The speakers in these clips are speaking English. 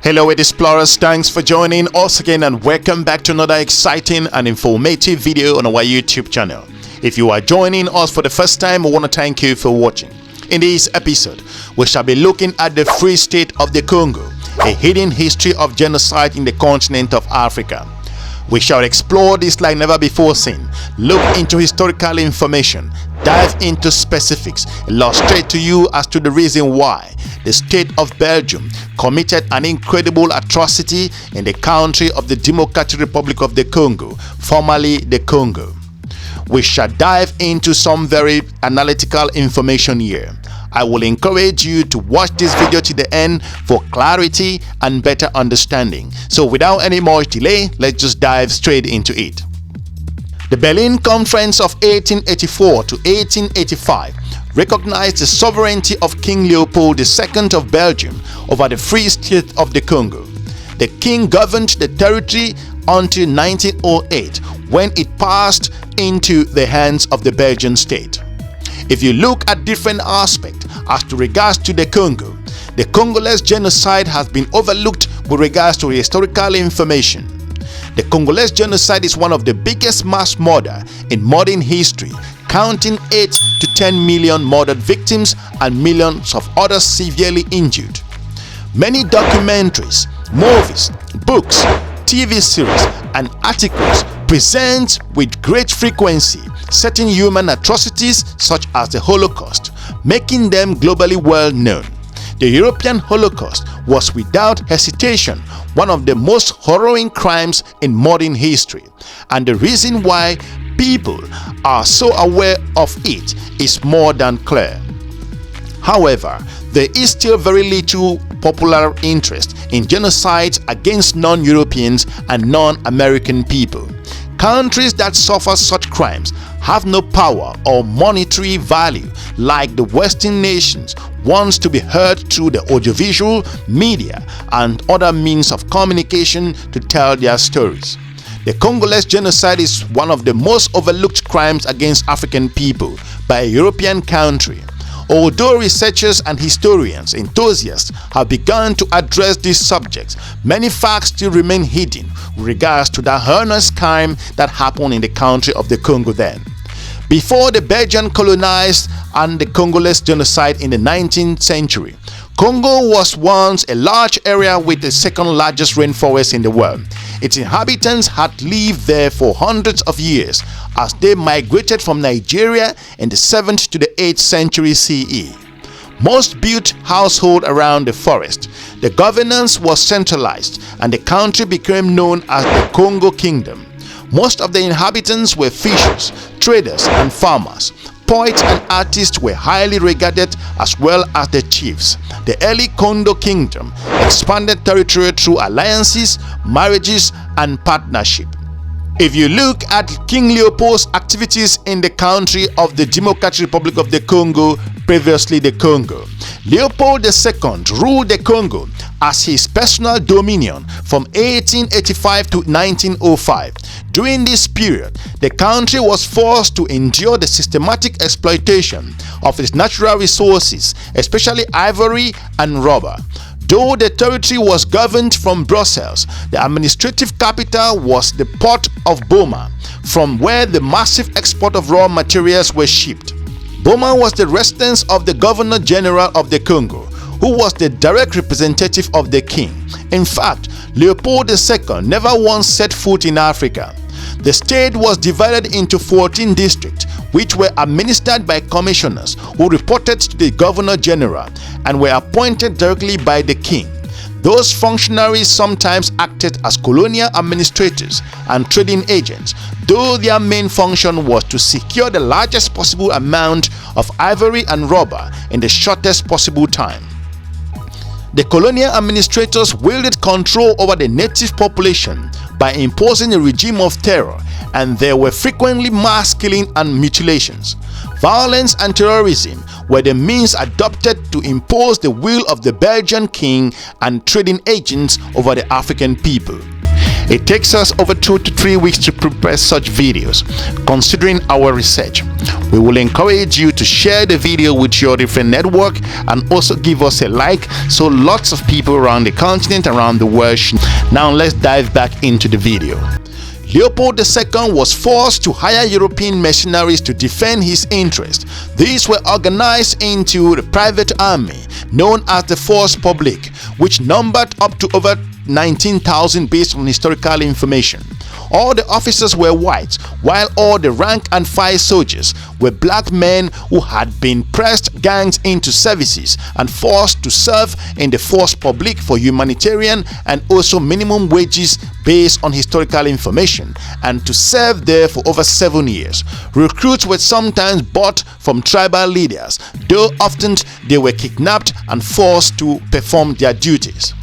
Hello explorers, thanks for joining us again and welcome back to another exciting and informative video on our YouTube channel. If you are joining us for the first time, we want to thank you for watching. In this episode, we shall be looking at the Free State of the Congo, a hidden history of genocide in the continent of Africa. We shall explore this like never before seen, look into historical information, dive into specifics, illustrate to you as to the reason why the state of Belgium committed an incredible atrocity in the country of the Democratic Republic of the Congo, formerly the Congo. We shall dive into some very analytical information here. I will encourage you to watch this video to the end for clarity and better understanding. So without any more delay, let's just dive straight into it. The Berlin Conference of 1884 to 1885 recognized the sovereignty of King Leopold II of Belgium over the Free State of the Congo. The king governed the territory until 1908, when it passed into the hands of the Belgian state. If you look at different aspects as to regards to the Congo, the Congolese genocide has been overlooked with regards to historical information. The Congolese genocide is one of the biggest mass murder in modern history, counting 8 to 10 million murdered victims and millions of others severely injured. Many documentaries, movies, books, TV series and articles present with great frequency certain human atrocities such as the Holocaust, making them globally well known. The European Holocaust was without hesitation one of the most harrowing crimes in modern history, and the reason why people are so aware of it is more than clear. However, there is still very little popular interest in genocides against non-Europeans and non-American people. Countries that suffer such crimes have no power or monetary value like the Western nations wants to be heard through the audiovisual, media and other means of communication to tell their stories. The Congolese genocide is one of the most overlooked crimes against African people by a European country. Although researchers and historians, enthusiasts have begun to address these subjects, many facts still remain hidden with regards to the heinous crime that happened in the country of the Congo then. Before the Belgian colonized and the Congolese genocide in the 19th century, Congo was once a large area with the second largest rainforest in the world. Its inhabitants had lived there for hundreds of years as they migrated from Nigeria in the 7th to the 8th century CE. Most built households around the forest. The governance was centralized and the country became known as the Congo Kingdom. Most of the inhabitants were fishers, traders and farmers. Poets and artists were highly regarded as well as the chiefs. The early Congo Kingdom expanded territory through alliances, marriages and partnership. If you look at King Leopold's activities in the country of the Democratic Republic of the Congo, previously the Congo, Leopold II ruled the Congo as his personal dominion from 1885 to 1905. During this period, the country was forced to endure the systematic exploitation of its natural resources, especially ivory and rubber. Though the territory was governed from Brussels, the administrative capital was the port of Boma, from where the massive export of raw materials were shipped. Boma was the residence of the Governor General of the Congo, who was the direct representative of the king. In fact, Leopold II never once set foot in Africa. The state was divided into 14 districts, which were administered by commissioners who reported to the Governor General and were appointed directly by the king. Those functionaries sometimes acted as colonial administrators and trading agents, though their main function was to secure the largest possible amount of ivory and rubber in the shortest possible time. The colonial administrators wielded control over the native population by imposing a regime of terror, and there were frequently mass killing and mutilations. Violence and terrorism were the means adopted to impose the will of the Belgian king and trading agents over the African people. It takes us over 2 to 3 weeks to prepare such videos. Considering our research, we will encourage you to share the video with your different network and also give us a like so lots of people around the continent, around the world. Now let's dive back into the video. Leopold II was forced to hire European mercenaries to defend his interests. These were organized into the private army known as the Force Publique, which numbered up to over 19,000 based on historical information. All the officers were white, while all the rank and file soldiers were black men who had been pressed gangs into services and forced to serve in the Force Publique for humanitarian and also minimum wages based on historical information, and to serve there for over 7 years. Recruits were sometimes bought from tribal leaders, though often they were kidnapped and forced to perform their duties.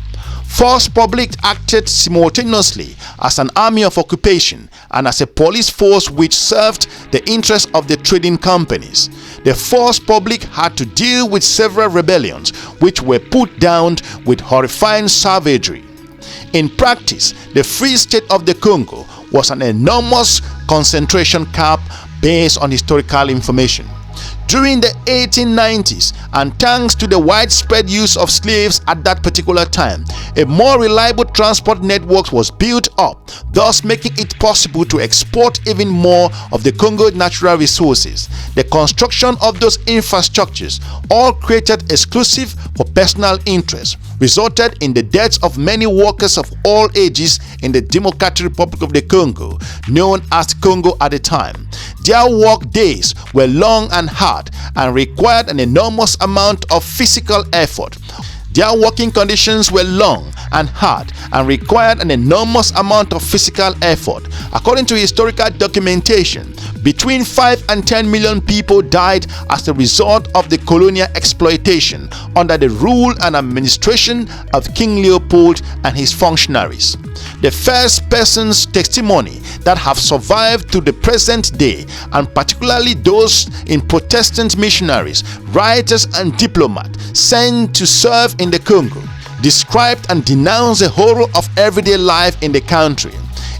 Force Publique acted simultaneously as an army of occupation and as a police force which served the interests of the trading companies. The Force Publique had to deal with several rebellions which were put down with horrifying savagery. In practice, the Free State of the Congo was an enormous concentration camp based on historical information. During the 1890s, and thanks to the widespread use of slaves at that particular time, a more reliable transport network was built up, thus making it possible to export even more of the Congo's natural resources. The construction of those infrastructures, all created exclusive for personal interest, resulted in the deaths of many workers of all ages in the Democratic Republic of the Congo, known as Congo at the time. Their work days were long and hard and required an enormous amount of physical effort. Their working conditions were long and hard and required an enormous amount of physical effort. According to historical documentation, between 5 and 10 million people died as a result of the colonial exploitation under the rule and administration of King Leopold and his functionaries. The first person's testimony that have survived to the present day, and particularly those in Protestant missionaries, writers and diplomats sent to serve in the Congo, described and denounced the horror of everyday life in the country.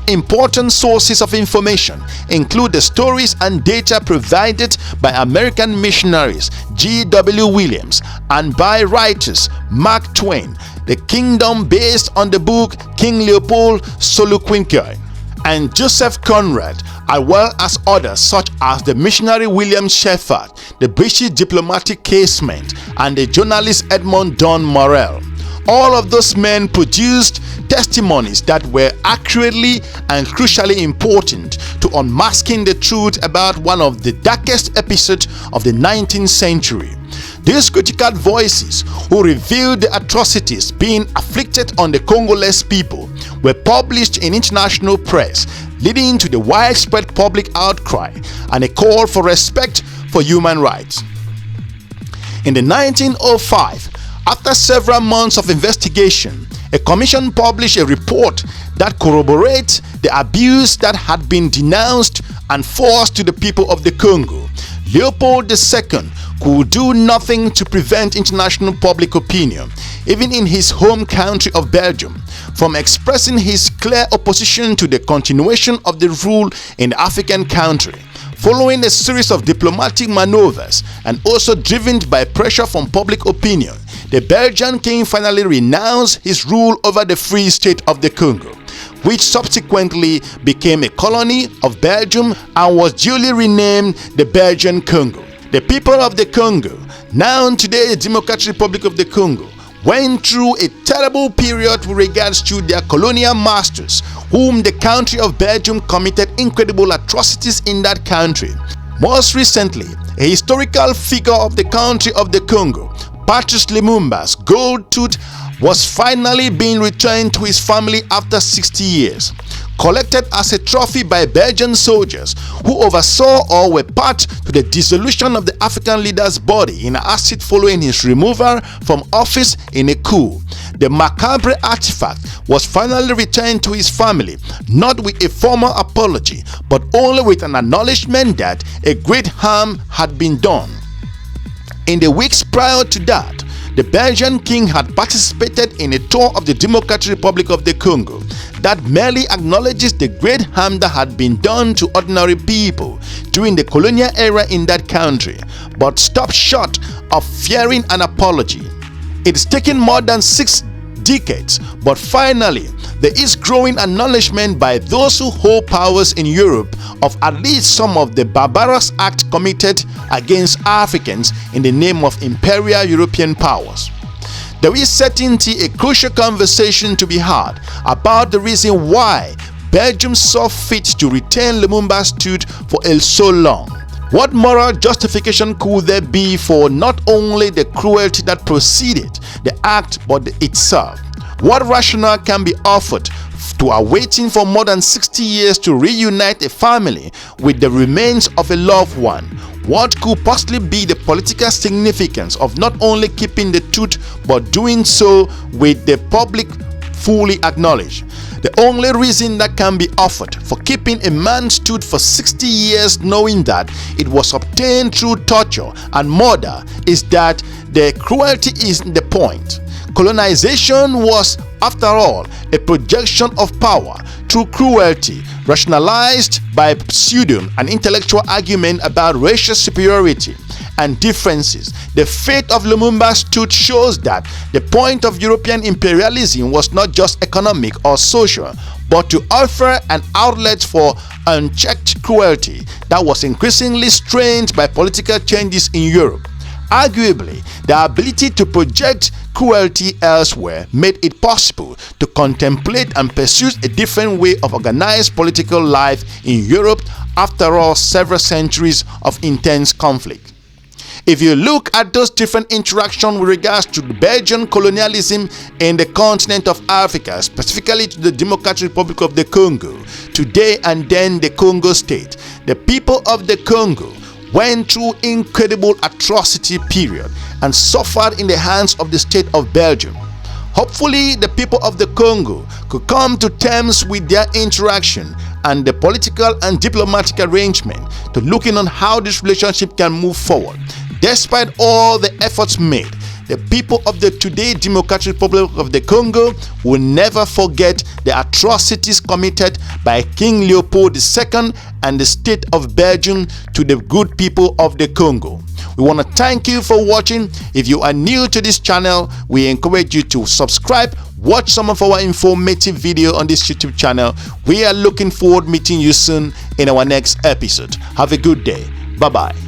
Important sources of information include the stories and data provided by American missionaries G.W. Williams and by writers Mark Twain, The Kingdom, based on the book King Leopold Soluquinque, and Joseph Conrad, as well as others such as the missionary William Shepherd, the British diplomatic casement, and the journalist Edmond Don Morel. All of those men produced testimonies that were accurately and crucially important to unmasking the truth about one of the darkest episodes of the 19th century. These critical voices, who revealed the atrocities being afflicted on the Congolese people, were published in international press, leading to the widespread public outcry and a call for respect for human rights. In the 1905, after several months of investigation, a commission published a report that corroborates the abuse that had been denounced and forced to the people of the Congo. Leopold II could do nothing to prevent international public opinion, even in his home country of Belgium, from expressing his clear opposition to the continuation of the rule in the African country. Following a series of diplomatic maneuvers and also driven by pressure from public opinion, the Belgian king finally renounced his rule over the Free State of the Congo, which subsequently became a colony of Belgium and was duly renamed the Belgian Congo. The people of the Congo, now today the Democratic Republic of the Congo, went through a terrible period with regards to their colonial masters, whom the country of Belgium committed incredible atrocities in that country. Most recently, a historical figure of the country of the Congo, Patrice Lumumba's gold tooth, was finally being returned to his family after 60 years. Collected as a trophy by Belgian soldiers who oversaw or were part to the dissolution of the African leader's body in acid following his removal from office in a coup. The macabre artifact was finally returned to his family, not with a formal apology, but only with an acknowledgement that a great harm had been done. In the weeks prior to that, the Belgian king had participated in a tour of the Democratic Republic of the Congo that merely acknowledges the great harm that had been done to ordinary people during the colonial era in that country, but stopped short of fearing an apology. It's taken more than 6 decades, but finally there is growing acknowledgement by those who hold powers in Europe of at least some of the barbarous acts committed against Africans in the name of imperial European powers. There is certainly a crucial conversation to be had about the reason why Belgium saw fit to retain Lumumba's statue for so long. What moral justification could there be for not only the cruelty that preceded the act but itself? What rationale can be offered to awaiting for more than 60 years to reunite a family with the remains of a loved one? What could possibly be the political significance of not only keeping the truth but doing so with the public fully acknowledged? The only reason that can be offered for keeping a man's tooth for 60 years knowing that it was obtained through torture and murder is that the cruelty is the point. Colonization was, after all, a projection of power through cruelty, rationalized by pseudo and intellectual argument about racial superiority and differences. The fate of Lumumba's tooth shows that the point of European imperialism was not just economic or social, but to offer an outlet for unchecked cruelty that was increasingly strained by political changes in Europe. Arguably, the ability to project cruelty elsewhere made it possible to contemplate and pursue a different way of organized political life in Europe after all several centuries of intense conflict. If you look at those different interactions with regards to Belgian colonialism in the continent of Africa, specifically to the Democratic Republic of the Congo, today and then the Congo state, the people of the Congo went through incredible atrocity period and suffered in the hands of the state of Belgium. Hopefully, the people of the Congo could come to terms with their interaction and the political and diplomatic arrangement to looking on how this relationship can move forward. Despite all the efforts made, the people of the today Democratic Republic of the Congo will never forget the atrocities committed by King Leopold II and the state of Belgium to the good people of the Congo. We want to thank you for watching. If you are new to this channel, we encourage you to subscribe, watch some of our informative video on this YouTube channel. We are looking forward to meeting you soon in our next episode. Have a good day. Bye-bye.